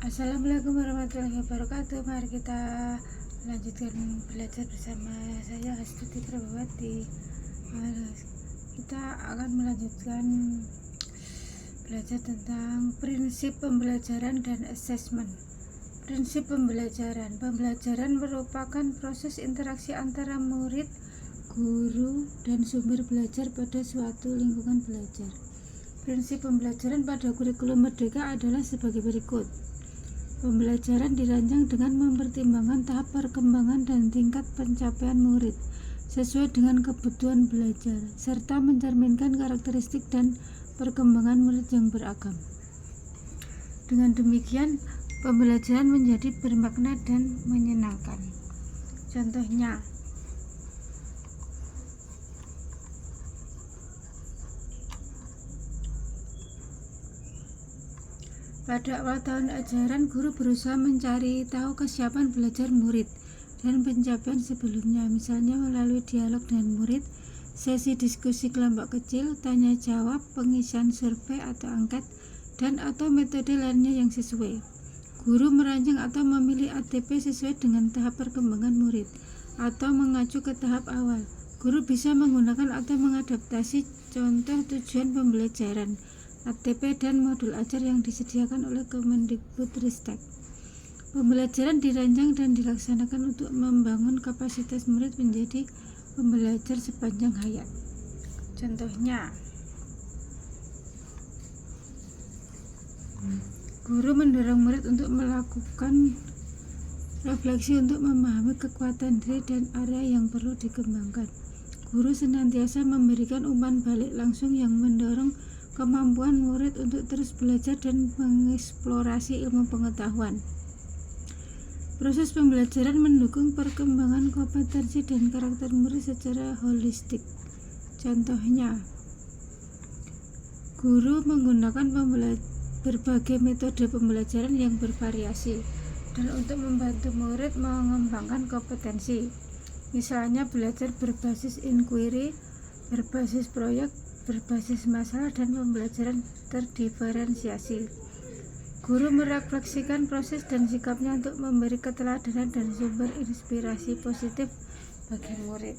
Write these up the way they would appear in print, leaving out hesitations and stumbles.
Assalamualaikum warahmatullahi wabarakatuh. Mari kita lanjutkan belajar bersama saya Astuti Prabawati. Kita akan melanjutkan belajar tentang prinsip pembelajaran dan assessment. Prinsip pembelajaran. Pembelajaran merupakan proses interaksi antara murid, guru, dan sumber belajar pada suatu lingkungan belajar. Prinsip pembelajaran pada kurikulum Merdeka adalah sebagai berikut. Pembelajaran dirancang dengan mempertimbangkan tahap perkembangan dan tingkat pencapaian murid sesuai dengan kebutuhan belajar, serta mencerminkan karakteristik dan perkembangan murid yang beragam. Dengan demikian, pembelajaran menjadi bermakna dan menyenangkan. Contohnya, pada awal tahun ajaran, guru berusaha mencari tahu kesiapan belajar murid dan pencapaian sebelumnya, misalnya melalui dialog dengan murid, sesi diskusi kelompok kecil, tanya jawab, pengisian survei atau angket, dan atau metode lainnya yang sesuai. Guru merancang atau memilih ATP sesuai dengan tahap perkembangan murid atau mengacu ke tahap awal. Guru bisa menggunakan atau mengadaptasi contoh tujuan pembelajaran, ATP dan modul ajar yang disediakan oleh Kemendikbudristek. Pembelajaran dirancang dan dilaksanakan untuk membangun kapasitas murid menjadi pembelajar sepanjang hayat. Contohnya, guru mendorong murid untuk melakukan refleksi untuk memahami kekuatan diri dan area yang perlu dikembangkan. Guru senantiasa memberikan umpan balik langsung yang mendorong kemampuan murid untuk terus belajar dan mengeksplorasi ilmu pengetahuan. Proses pembelajaran mendukung perkembangan kompetensi dan karakter murid secara holistik. Contohnya, guru menggunakan berbagai metode pembelajaran yang bervariasi dan untuk membantu murid mengembangkan kompetensi. Misalnya belajar berbasis inquiry, berbasis proyek, berbasis masalah, dan pembelajaran terdiferensiasi. Guru merefleksikan proses dan sikapnya untuk memberi keteladanan dan sumber inspirasi positif bagi murid.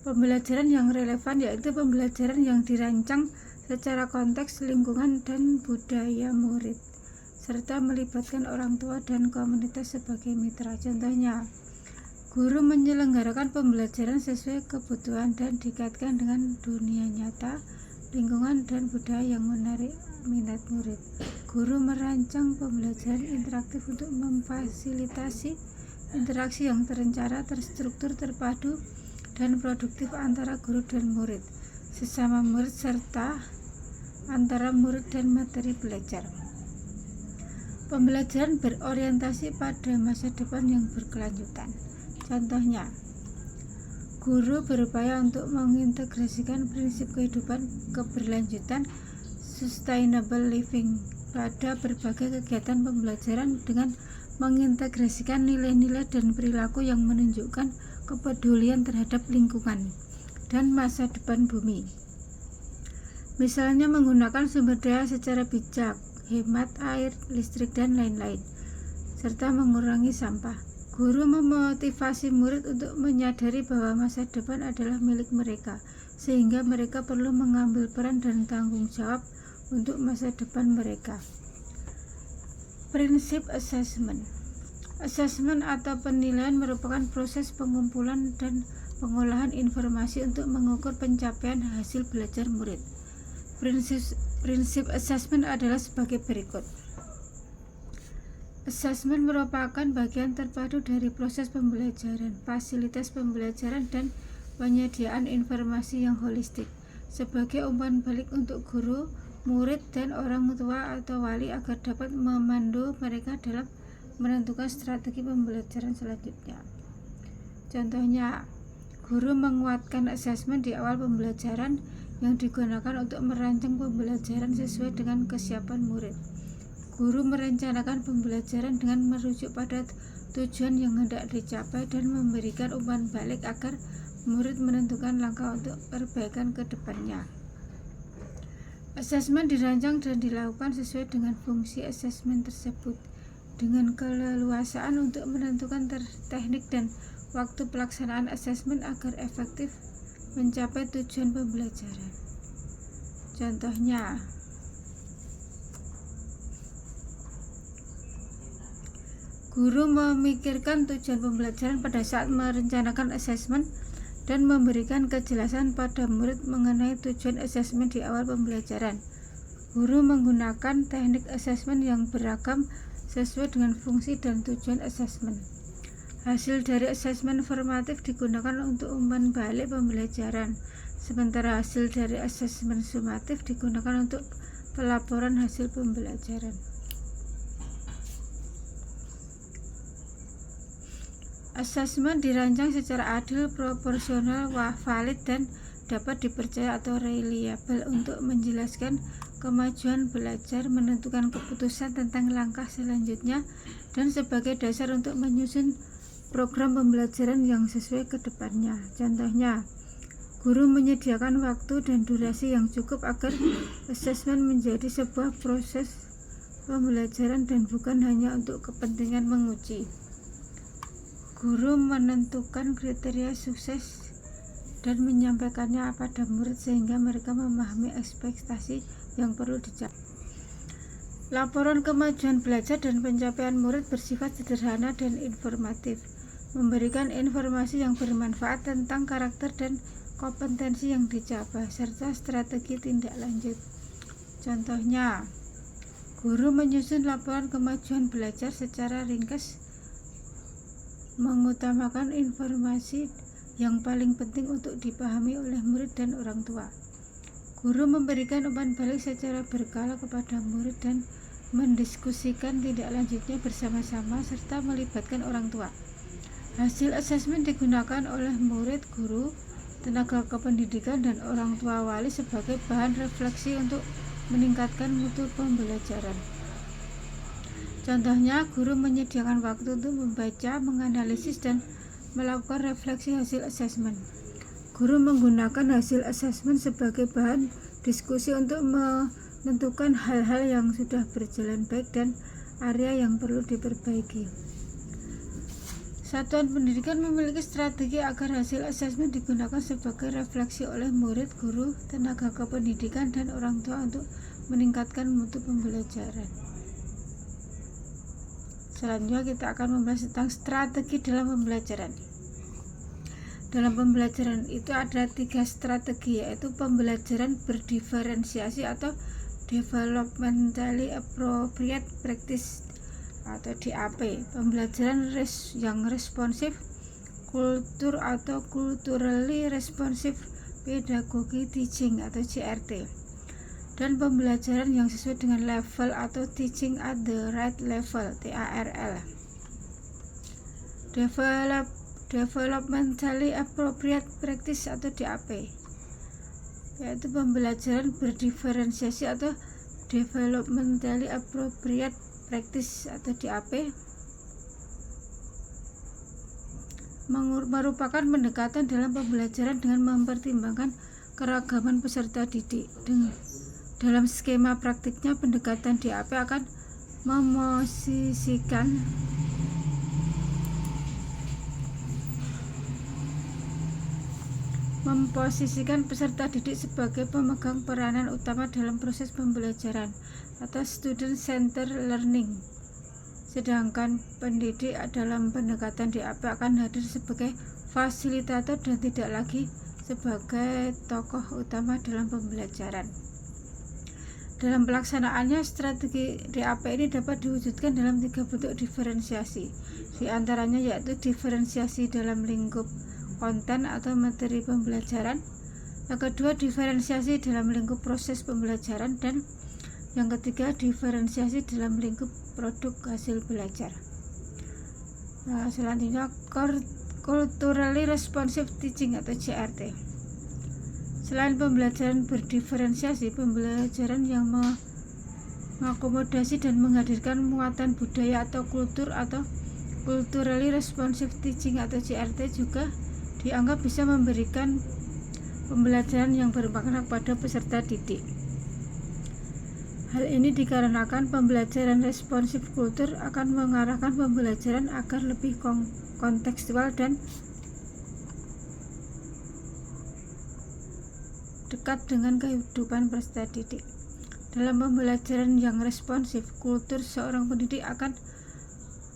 Pembelajaran yang relevan yaitu pembelajaran yang dirancang secara konteks, lingkungan, dan budaya murid, serta melibatkan orang tua dan komunitas sebagai mitra. Contohnya, guru menyelenggarakan pembelajaran sesuai kebutuhan dan dikaitkan dengan dunia nyata, lingkungan, dan budaya yang menarik minat murid. Guru merancang pembelajaran interaktif untuk memfasilitasi interaksi yang terencana, terstruktur, terpadu, dan produktif antara guru dan murid, sesama murid, serta antara murid dan materi belajar. Pembelajaran berorientasi pada masa depan yang berkelanjutan. Contohnya, guru berupaya untuk mengintegrasikan prinsip kehidupan keberlanjutan sustainable living pada berbagai kegiatan pembelajaran dengan mengintegrasikan nilai-nilai dan perilaku yang menunjukkan kepedulian terhadap lingkungan dan masa depan bumi. Misalnya menggunakan sumber daya secara bijak, hemat air, listrik, dan lain-lain, serta mengurangi sampah. Guru memotivasi murid untuk menyadari bahwa masa depan adalah milik mereka, sehingga mereka perlu mengambil peran dan tanggung jawab untuk masa depan mereka. Prinsip assessment. Assessment atau penilaian merupakan proses pengumpulan dan pengolahan informasi untuk mengukur pencapaian hasil belajar murid. Prinsip assessment adalah sebagai berikut. Assessment merupakan bagian terpadu dari proses pembelajaran, fasilitas pembelajaran, dan penyediaan informasi yang holistik sebagai umpan balik untuk guru, murid, dan orang tua atau wali agar dapat memandu mereka dalam menentukan strategi pembelajaran selanjutnya. Contohnya, guru menguatkan asesmen di awal pembelajaran yang digunakan untuk merancang pembelajaran sesuai dengan kesiapan murid. Guru merencanakan pembelajaran dengan merujuk pada tujuan yang hendak dicapai dan memberikan umpan balik agar murid menentukan langkah untuk perbaikan ke depannya. Asesmen dirancang dan dilakukan sesuai dengan fungsi asesmen tersebut, dengan keleluasaan untuk menentukan teknik dan waktu pelaksanaan asesmen agar efektif mencapai tujuan pembelajaran. Contohnya, guru memikirkan tujuan pembelajaran pada saat merencanakan asesmen dan memberikan kejelasan pada murid mengenai tujuan asesmen di awal pembelajaran. Guru menggunakan teknik asesmen yang beragam sesuai dengan fungsi dan tujuan asesmen. Hasil dari asesmen formatif digunakan untuk umpan balik pembelajaran, sementara hasil dari asesmen sumatif digunakan untuk pelaporan hasil pembelajaran. Asesmen dirancang secara adil, proporsional, valid, dan dapat dipercaya atau reliable untuk menjelaskan kemajuan belajar, menentukan keputusan tentang langkah selanjutnya, dan sebagai dasar untuk menyusun program pembelajaran yang sesuai ke depannya. Contohnya, guru menyediakan waktu dan durasi yang cukup agar asesmen menjadi sebuah proses pembelajaran dan bukan hanya untuk kepentingan menguji. Guru menentukan kriteria sukses dan menyampaikannya pada murid sehingga mereka memahami ekspektasi yang perlu dicapai. Laporan kemajuan belajar dan pencapaian murid bersifat sederhana dan informatif, memberikan informasi yang bermanfaat tentang karakter dan kompetensi yang dicapai, serta strategi tindak lanjut. Contohnya, guru menyusun laporan kemajuan belajar secara ringkas, mengutamakan informasi yang paling penting untuk dipahami oleh murid dan orang tua. Guru memberikan umpan balik secara berkala kepada murid dan mendiskusikan tindak lanjutnya bersama-sama serta melibatkan orang tua. Hasil asesmen digunakan oleh murid, guru, tenaga kependidikan, dan orang tua wali sebagai bahan refleksi untuk meningkatkan mutu pembelajaran. Contohnya, guru menyediakan waktu untuk membaca, menganalisis, dan melakukan refleksi hasil asesmen. Guru menggunakan hasil asesmen sebagai bahan diskusi untuk menentukan hal-hal yang sudah berjalan baik dan area yang perlu diperbaiki. Satuan pendidikan memiliki strategi agar hasil asesmen digunakan sebagai refleksi oleh murid, guru, tenaga kependidikan, dan orang tua untuk meningkatkan mutu pembelajaran. Selanjutnya kita akan membahas tentang strategi dalam pembelajaran. Dalam pembelajaran itu ada 3 strategi, yaitu pembelajaran berdiferensiasi atau developmentally appropriate practice atau DAP, pembelajaran yang responsif, kultur atau culturally responsive pedagogy teaching atau CRT, dan pembelajaran yang sesuai dengan level atau teaching at the right level TARL. Developmentally appropriate practice atau DAP, yaitu pembelajaran berdiferensiasi atau developmentally appropriate practice atau DAP, merupakan pendekatan dalam pembelajaran dengan mempertimbangkan keragaman peserta didik. Dalam skema praktiknya, pendekatan DAP akan memposisikan peserta didik sebagai pemegang peranan utama dalam proses pembelajaran atau student centered learning. Sedangkan pendidik dalam pendekatan DAP akan hadir sebagai fasilitator dan tidak lagi sebagai tokoh utama dalam pembelajaran. Dalam pelaksanaannya, strategi DAP ini dapat diwujudkan dalam 3 bentuk diferensiasi, di antaranya yaitu diferensiasi dalam lingkup konten atau materi pembelajaran, yang kedua diferensiasi dalam lingkup proses pembelajaran, dan yang ketiga diferensiasi dalam lingkup produk hasil belajar. Selanjutnya culturally responsive teaching atau CRT. Selain pembelajaran berdiferensiasi, pembelajaran yang mengakomodasi dan menghadirkan muatan budaya atau kultur atau culturally responsive teaching atau CRT juga dianggap bisa memberikan pembelajaran yang bermakna kepada peserta didik. Hal ini dikarenakan pembelajaran responsif kultur akan mengarahkan pembelajaran agar lebih kontekstual dan dekat dengan kehidupan peserta didik. Dalam pembelajaran yang responsif kultur, seorang pendidik akan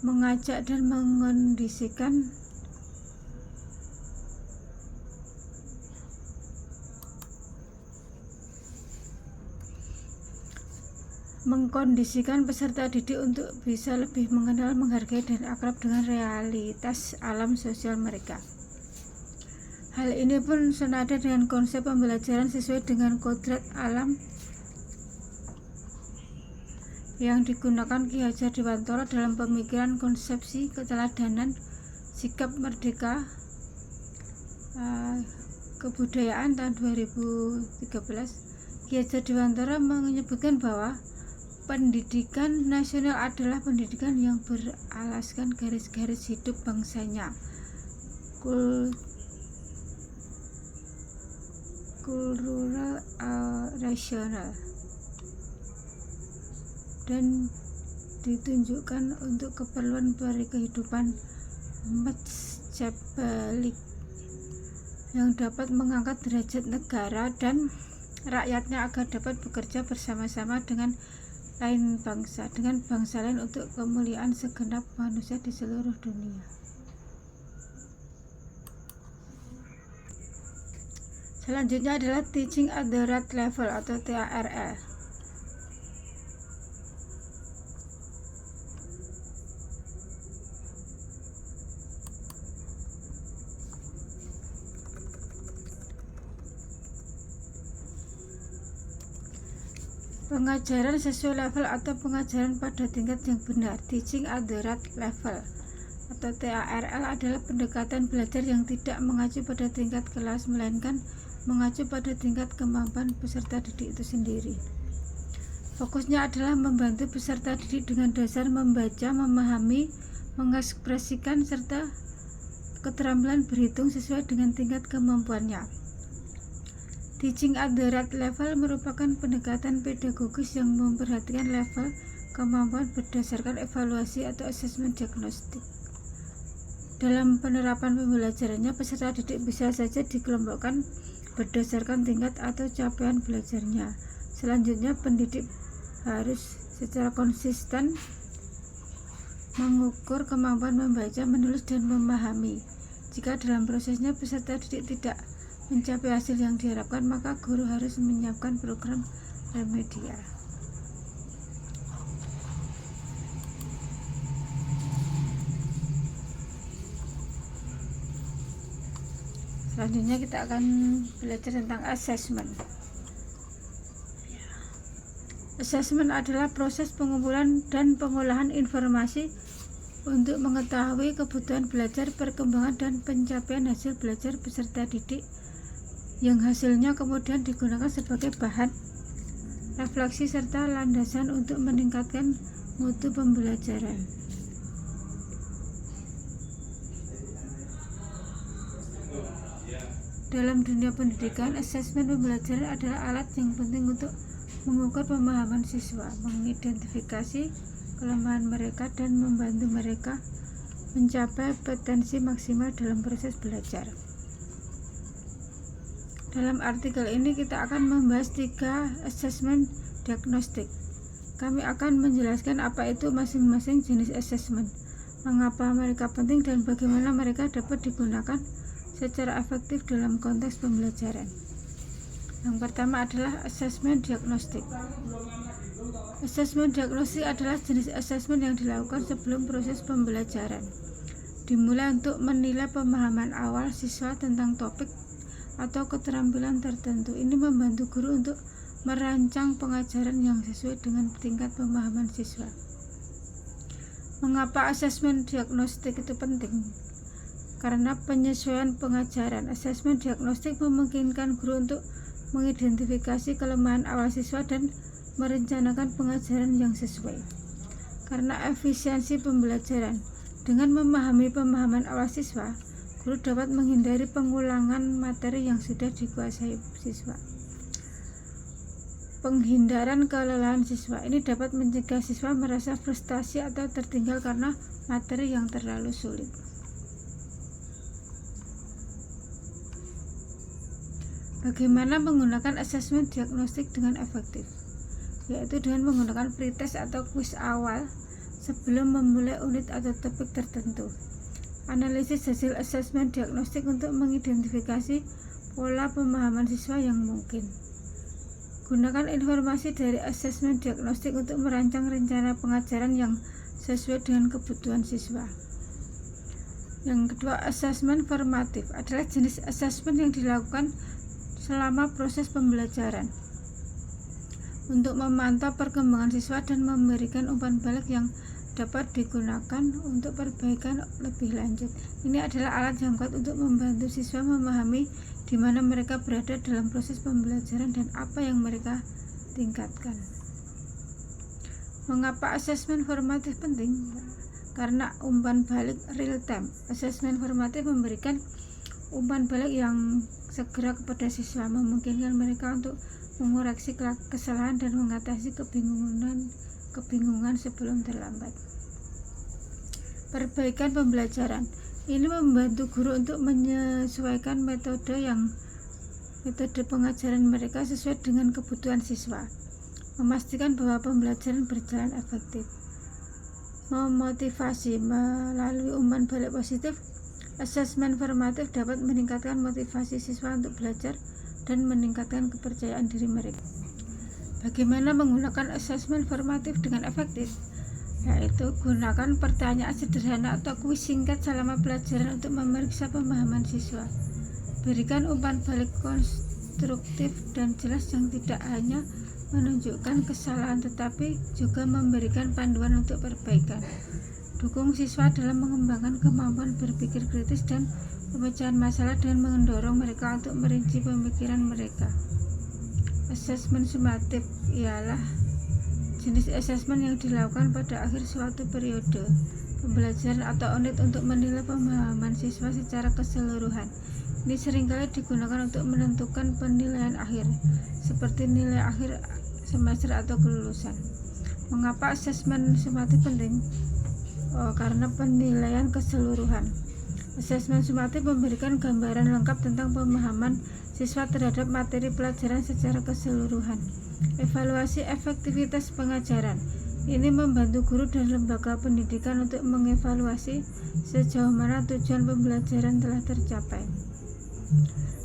mengajak dan mengkondisikan peserta didik untuk bisa lebih mengenal, menghargai, dan akrab dengan realitas alam sosial mereka. Hal ini pun senada dengan konsep pembelajaran sesuai dengan kodrat alam yang digunakan Ki Hajar Dewantara dalam pemikiran konsepsi keteladanan sikap merdeka kebudayaan tahun 2013. Ki Hajar Dewantara menyebutkan bahwa pendidikan nasional adalah pendidikan yang beralaskan garis-garis hidup bangsanya, kultural rasional, dan ditunjukkan untuk keperluan kehidupan mujtamaik yang dapat mengangkat derajat negara dan rakyatnya agar dapat bekerja bersama-sama dengan bangsa lain untuk kemuliaan segenap manusia di seluruh dunia. Selanjutnya adalah teaching at the right level atau TARL. Pengajaran sesuai level atau pengajaran pada tingkat yang benar. Teaching at the right level atau TARL adalah pendekatan belajar yang tidak mengacu pada tingkat kelas, melainkan mengacu pada tingkat kemampuan peserta didik itu sendiri. Fokusnya adalah membantu peserta didik dengan dasar membaca, memahami, mengekspresikan, serta keterampilan berhitung sesuai dengan tingkat kemampuannya. Teaching at the right level merupakan pendekatan pedagogis yang memperhatikan level kemampuan berdasarkan evaluasi atau asesmen diagnostik. Dalam penerapan pembelajarannya, peserta didik bisa saja dikelompokkan berdasarkan tingkat atau capaian belajarnya. Selanjutnya, pendidik harus secara konsisten mengukur kemampuan membaca, menulis, dan memahami. Jika dalam prosesnya peserta didik tidak mencapai hasil yang diharapkan, maka guru harus menyiapkan program remedial. Selanjutnya kita akan belajar tentang assessment. Assessment adalah proses pengumpulan dan pengolahan informasi untuk mengetahui kebutuhan belajar, perkembangan, dan pencapaian hasil belajar peserta didik, yang hasilnya kemudian digunakan sebagai bahan refleksi serta landasan untuk meningkatkan mutu pembelajaran. Dalam dunia pendidikan, asesmen pembelajaran adalah alat yang penting untuk mengukur pemahaman siswa, mengidentifikasi kelemahan mereka, dan membantu mereka mencapai potensi maksimal dalam proses belajar. Dalam artikel ini kita akan membahas 3 asesmen diagnostik. Kami akan menjelaskan apa itu masing-masing jenis asesmen, mengapa mereka penting, dan bagaimana mereka dapat digunakan secara efektif dalam konteks pembelajaran. Yang pertama adalah asesmen diagnostik. Asesmen diagnostik adalah jenis asesmen yang dilakukan sebelum proses pembelajaran. Dimulai untuk menilai pemahaman awal siswa tentang topik atau keterampilan tertentu. Ini membantu guru untuk merancang pengajaran yang sesuai dengan tingkat pemahaman siswa. Mengapa asesmen diagnostik itu penting? Karena penyesuaian pengajaran. Asesmen diagnostik memungkinkan guru untuk mengidentifikasi kelemahan awal siswa dan merencanakan pengajaran yang sesuai. Karena efisiensi pembelajaran, dengan memahami pemahaman awal siswa, guru dapat menghindari pengulangan materi yang sudah dikuasai siswa. Penghindaran kelelahan siswa ini dapat mencegah siswa merasa frustasi atau tertinggal karena materi yang terlalu sulit. Bagaimana menggunakan asesmen diagnostik dengan efektif? Yaitu dengan menggunakan pretest atau kuis awal sebelum memulai unit atau topik tertentu. Analisis hasil asesmen diagnostik untuk mengidentifikasi pola pemahaman siswa yang mungkin. Gunakan informasi dari asesmen diagnostik untuk merancang rencana pengajaran yang sesuai dengan kebutuhan siswa. Yang kedua, asesmen formatif adalah jenis asesmen yang dilakukan selama proses pembelajaran untuk memantau perkembangan siswa dan memberikan umpan balik yang dapat digunakan untuk perbaikan lebih lanjut. Ini adalah alat yang kuat untuk membantu siswa memahami di mana mereka berada dalam proses pembelajaran dan apa yang mereka tingkatkan. Mengapa asesmen formatif penting? Karena umpan balik real time. Asesmen formatif memberikan umpan balik yang segera kepada siswa, memungkinkan mereka untuk mengoreksi kesalahan dan mengatasi kebingungan sebelum terlambat. Perbaikan pembelajaran ini membantu guru untuk menyesuaikan metode pengajaran mereka sesuai dengan kebutuhan siswa, memastikan bahwa pembelajaran berjalan efektif. Memotivasi melalui umpan balik positif, asesmen formatif dapat meningkatkan motivasi siswa untuk belajar dan meningkatkan kepercayaan diri mereka. Bagaimana menggunakan asesmen formatif dengan efektif? Yaitu gunakan pertanyaan sederhana atau kuis singkat selama pelajaran untuk memeriksa pemahaman siswa. Berikan umpan balik konstruktif dan jelas yang tidak hanya menunjukkan kesalahan tetapi juga memberikan panduan untuk perbaikan. Dukung siswa dalam mengembangkan kemampuan berpikir kritis dan pemecahan masalah dengan mendorong mereka untuk merinci pemikiran mereka. Asesmen sumatif ialah jenis asesmen yang dilakukan pada akhir suatu periode pembelajaran atau unit untuk menilai pemahaman siswa secara keseluruhan. Ini seringkali digunakan untuk menentukan penilaian akhir, seperti nilai akhir semester atau kelulusan. Mengapa asesmen sumatif penting? Karena penilaian keseluruhan. Asesmen sumatif memberikan gambaran lengkap tentang pemahaman siswa terhadap materi pelajaran secara keseluruhan. Evaluasi efektivitas pengajaran. Ini membantu guru dan lembaga pendidikan untuk mengevaluasi sejauh mana tujuan pembelajaran telah tercapai.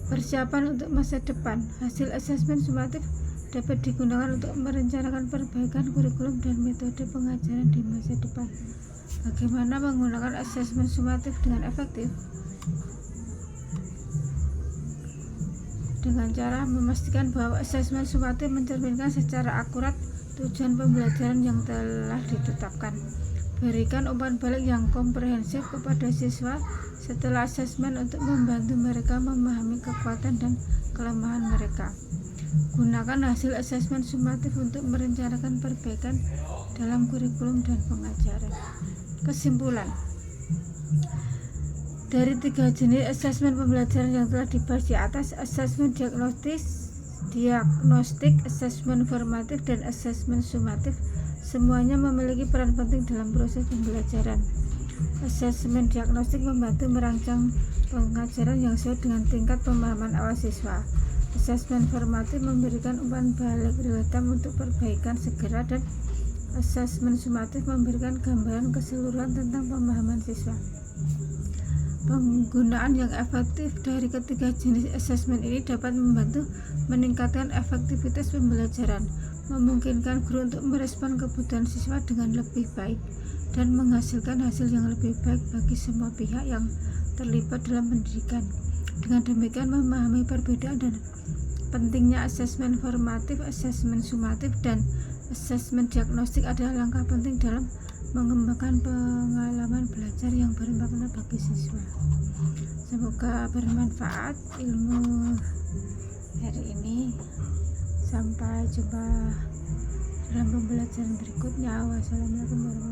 Persiapan untuk masa depan. Hasil asesmen sumatif dapat digunakan untuk merencanakan perbaikan kurikulum dan metode pengajaran di masa depan. Bagaimana menggunakan asesmen sumatif dengan efektif? Dengan cara memastikan bahwa asesmen sumatif mencerminkan secara akurat tujuan pembelajaran yang telah ditetapkan. Berikan umpan balik yang komprehensif kepada siswa setelah asesmen untuk membantu mereka memahami kekuatan dan kelemahan mereka. Gunakan hasil asesmen sumatif untuk merencanakan perbaikan dalam kurikulum dan pengajaran. Kesimpulan, dari 3 jenis asesmen pembelajaran yang telah dibahas di atas, asesmen diagnostik, asesmen formatif, dan asesmen sumatif, semuanya memiliki peran penting dalam proses pembelajaran. Asesmen diagnostik membantu merancang pengajaran yang sesuai dengan tingkat pemahaman awal siswa. Asesmen formatif memberikan umpan balik real time untuk perbaikan segera, dan asesmen sumatif memberikan gambaran keseluruhan tentang pemahaman siswa. Penggunaan yang efektif dari ketiga jenis asesmen ini dapat membantu meningkatkan efektivitas pembelajaran, memungkinkan guru untuk merespon kebutuhan siswa dengan lebih baik, dan menghasilkan hasil yang lebih baik bagi semua pihak yang terlibat dalam pendidikan. Dengan demikian, memahami perbedaan dan pentingnya asesmen formatif, asesmen sumatif, dan asesmen diagnostik adalah langkah penting dalam mengembangkan pengalaman belajar yang bermakna bagi siswa. Semoga bermanfaat ilmu hari ini. Sampai jumpa dalam pembelajaran berikutnya. Wassalamualaikum warahmatullahi wabarakatuh.